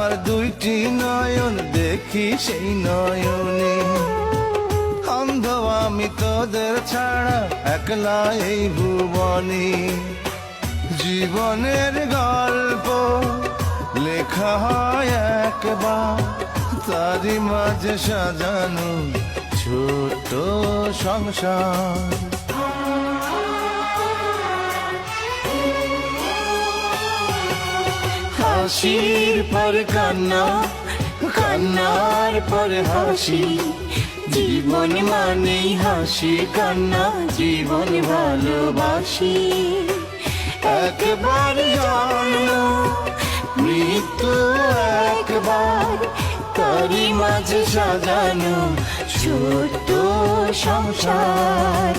আমার দুইটি নয়ন দেখি সেই নয়নে, অন্ধ আমি তোদের ছাড়া একলা এই ভুবনে। জীবনের গল্প লেখা হয় একবার, তারই মাঝে সাজানো ছোট সংসার। হাসির পর কান্না, কান্নার পরে হাসি, জীবন মানেই হাসি কান্না, জীবন ভালোবাসি। একবার জন্ম মৃত্যু একবার, তারই মাঝে সাজানো ছোট সংসার।